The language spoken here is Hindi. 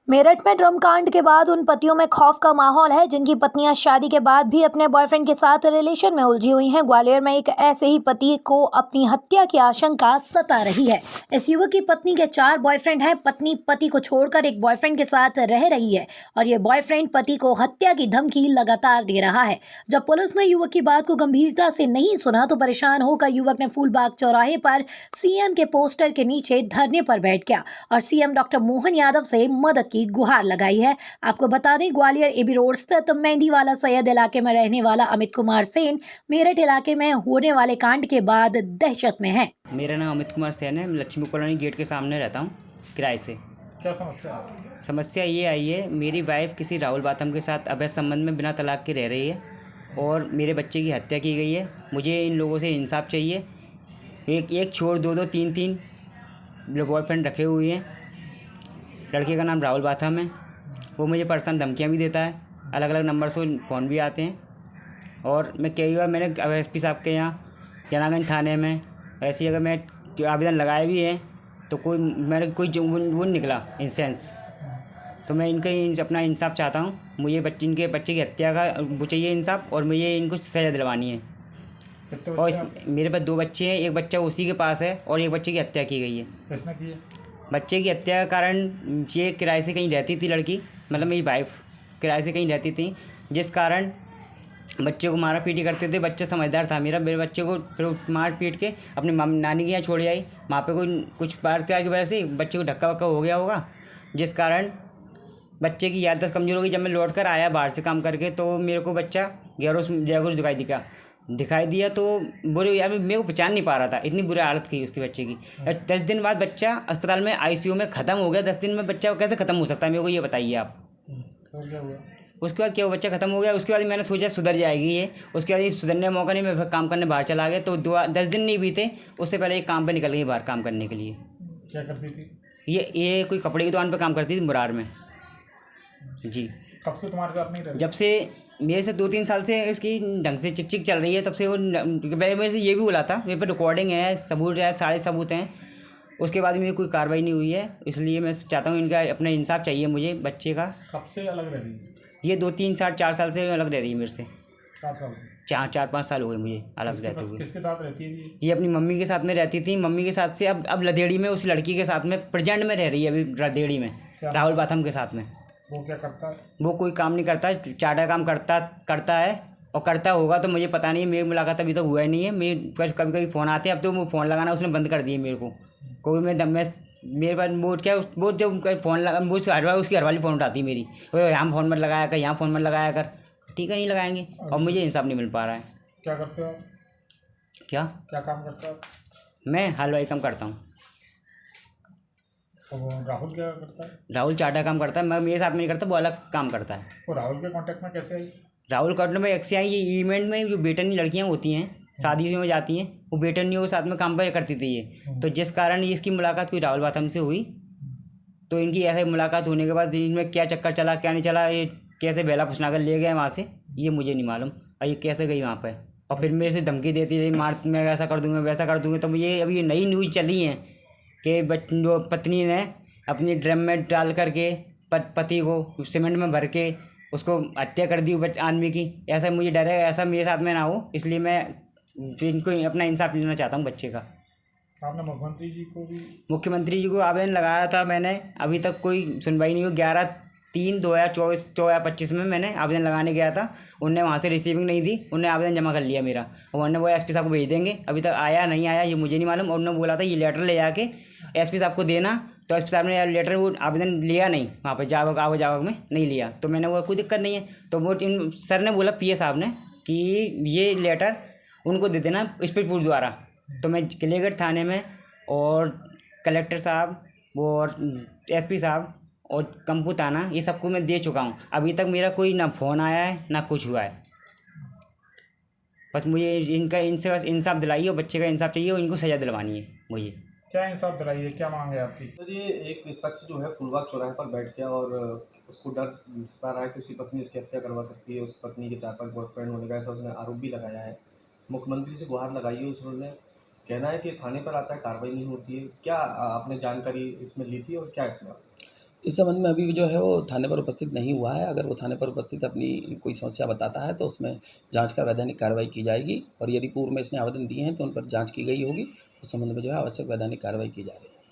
मेरठ में ड्रम कांड के बाद उन पतियों में खौफ का माहौल है जिनकी पत्नियां शादी के बाद भी अपने बॉयफ्रेंड के साथ रिलेशन में उलझी हुई हैं। ग्वालियर में एक ऐसे ही पति को अपनी हत्या की आशंका सता रही है। इस युवक की पत्नी के 4 बॉयफ्रेंड हैं। पत्नी पति को छोड़कर एक बॉयफ्रेंड के साथ रह रही है और ये बॉयफ्रेंड पति को हत्या की धमकी लगातार दे रहा है। जब पुलिस ने युवक की बात को गंभीरता से नहीं सुना तो परेशान होकर युवक ने फूलबाग चौराहे पर सीएम के पोस्टर के नीचे धरने पर बैठ गया और सीएम डॉक्टर मोहन यादव से मदद की गुहार लगाई है। आपको बता दें, ग्वालियर एबी रोड स्थित मेहंदीवाला सैयद इलाके में रहने वाला अमित कुमार सेन मेरठ इलाके में होने वाले कांड के बाद दहशत में है। मेरा नाम अमित कुमार सेन है। लक्ष्मी कॉलोनी गेट के सामने रहता हूँ किराए से। क्या समस्या है? समस्या ये आई है, मेरी वाइफ किसी राहुल बाथम के साथ अवैध संबंध में बिना तलाक के रह रही है और मेरे बच्चे की हत्या की गई है। मुझे इन लोगों से इंसाफ चाहिए। एक छोड़ दो तीन बॉयफ्रेंड रखे हुए हैं। लड़के का नाम राहुल बाथम है। वो मुझे पर्सनल धमकियाँ भी देता है, अलग अलग नंबर से फ़ोन भी आते हैं। और मैं कई बार मैंने एसपी साहब के यहाँ जनागंज थाने में ऐसी जगह मैं आवेदन लगाए भी हैं तो कोई वो निकला इंसेंस। तो मैं अपना इंसाफ चाहता हूँ। मुझे इनके बच्चे की हत्या का वो चाहिए इंसाफ और मुझे इनको सज़ा दिलवानी है। और मेरे पास 2 बच्चे हैं, एक बच्चा उसी के पास है और एक बच्चे की हत्या की गई है। किसने की है? बच्चे की हत्या का कारण ये किराए से कहीं रहती थी लड़की, मतलब मेरी वाइफ किराए से कहीं रहती थी, जिस कारण बच्चे को मारा पीटी करते थे। बच्चा समझदार था मेरे बच्चे को फिर मार पीट के अपने नानी के यहाँ छोड़ आई। वहाँ पे कुछ बात की वजह से बच्चे को धक्का वक्का हो गया होगा, जिस कारण बच्चे की याददाश्त कमज़ोर हो गई। जब मैं लौट कर आया बाहर से काम करके तो मेरे को बच्चा गैरोस दिखाई दिया तो बोले यार मेरे को पहचान नहीं पा रहा था, इतनी बुरी हालत थी उसके बच्चे की। 10 दिन बाद बच्चा अस्पताल में आईसीयू में ख़त्म हो गया। 10 दिन में बच्चा कैसे ख़त्म हो सकता है, मेरे को ये बताइए आप। तो क्या हुआ? उसके बाद क्या हुआ, बच्चा ख़त्म हो गया। उसके बाद मैंने सोचा सुधर जाएगी ये। उसके बाद ये सुधरने का मौका नहीं, मैं फिर काम करने बाहर चला गया। तो 10 दिन नहीं बीते उससे पहले एक काम पे निकल गई बाहर काम करने के लिए। क्या करती थी? ये कोई कपड़े की दुकान पे काम करती थी मुरार में जी। कब से तुम्हारे साथ नहीं रही? जब से मेरे से 2-3 साल से इसकी ढंग से चिक चल रही है, तब से वो मेरे से ये भी बोला था। मेरे पे रिकॉर्डिंग है, सबूत है, सारे सबूत हैं। उसके बाद मेरी कोई कार्रवाई नहीं हुई है, इसलिए मैं चाहता हूँ इनका अपना इंसाफ चाहिए मुझे बच्चे का। कब से अलग रह रही है? ये 4 साल से अलग रह रही है मेरे से। 4 साल से? 4-5 साल हो गए मुझे अलग रहते हुए। किसके साथ रहती है ये अपनी मम्मी के साथ में रहती थी। मम्मी के साथ से अब लदेड़ी में उस लड़की के साथ में प्रेजेंट में रह रही है अभी लदेड़ी में, राहुल बाथम के साथ में। वो क्या करता है? वो कोई काम नहीं करता, चाटा काम करता है और करता होगा तो मुझे पता नहीं। मेरी मुलाकात अभी तक हुआ ही नहीं है। मेरे कभी फ़ोन आते हैं, अब तो वो फ़ोन लगाना उसने बंद कर दिया मेरे को। कोई मेरे पास वो जब फ़ोन लगा वो उसकी घरवाली फ़ोन उठाती है मेरी, यहाँ फ़ोन मत लगाया कर, यहाँ फ़ोन मत लगाया कर। ठीक है, नहीं लगाएंगे। और मुझे इंसाफ नहीं मिल पा रहा है। क्या करते हो? क्या काम करते हो? मैं हलवाई काम करता हूँ। तो वो राहुल क्या करता है? राहुल चाटा काम करता है, मैं मेरे साथ में नहीं करता, वो अलग काम करता है। वो राहुल के कांटेक्ट में कैसे आई? राहुल कॉटन में एक से आई, ये इवेंट में जो बेटनी लड़कियां होती हैं शादी में जाती हैं, वो बेटनियों के साथ में काम पर करती थी ये। तो जिस कारण इसकी मुलाकात कोई राहुल बाथम से हुई, तो इनकी ऐसे मुलाकात होने के बाद इनमें क्या चक्कर चला क्या नहीं चला, ये कैसे बेला फुसना कर ले गए वहाँ से, ये मुझे नहीं मालूम। और ये कैसे गई वहाँ पर और फिर मेरे से धमकी देती रही, मार मैं ऐसा कर दूँगा वैसा कर दूँगा। तो मुझे अभी ये नई न्यूज़ चली है कि जो पत्नी ने अपनी ड्रम में डाल करके पति को सीमेंट में भर के उसको हत्या कर दी आदमी की। ऐसा मुझे डर है, ऐसा मेरे साथ में ना हो, इसलिए मैं इनको अपना इंसाफ लेना चाहता हूँ बच्चे का। आपने मुख्यमंत्री जी को आवेदन लगाया था मैंने, अभी तक कोई सुनवाई नहीं हुई। 11/3/2024-25 में मैंने आवेदन लगाने गया था, उनने वहाँ से रिसीविंग नहीं दी, उन्होंने आवेदन जमा कर लिया मेरा और उन्होंने वो एसपी साहब को भेज देंगे। अभी तक आया नहीं आया ये मुझे नहीं मालूम। और उन्होंने बोला था ये लेटर ले जाके एसपी साहब को देना, तो एसपी साहब ने लेटर वो आवेदन लिया नहीं, वहाँ पर जावक में नहीं लिया। तो मैंने वो कोई दिक्कत नहीं है, तो वो सर ने बोला पीए साहब ने कि ये लेटर उनको दे देना स्पीड द्वारा। तो मैं किलेगढ़ थाने में और कलेक्टर साहब और एसपी साहब और कंपू थाना ये सबको मैं दे चुका हूँ। अभी तक मेरा कोई ना फ़ोन आया है ना कुछ हुआ है। बस मुझे इनसे बस इंसाफ दिलाइए और बच्चे का इंसाफ चाहिए और इनको सज़ा दिलवानी है मुझे। क्या इंसाफ दिलाइए, क्या मांग है आपकी? सर ये एक शख्स जो है फूलबाग चौराहे पर बैठ गया और उसको डर सता रहा है कि उसकी पत्नी उसकी हत्या करवा सकती है। उस पत्नी के 4-5 बॉयफ्रेंड होने का ऐसा उसने आरोप भी लगाया है। मुख्यमंत्री से गुहार लगाई है उसने। कहना है कि थाने पर आता है कार्रवाई नहीं होती है। क्या आपने जानकारी इसमें ली थी और क्या इसमें? इस संबंध में अभी जो है वो थाने पर उपस्थित नहीं हुआ है। अगर वो थाने पर उपस्थित अपनी कोई समस्या बताता है तो उसमें जांच कर वैधानिक कार्रवाई की जाएगी और यदि पूर्व में इसने आवेदन दिए हैं तो उन पर जांच की गई होगी। उस संबंध में जो है आवश्यक वैधानिक कार्रवाई की जा रही है।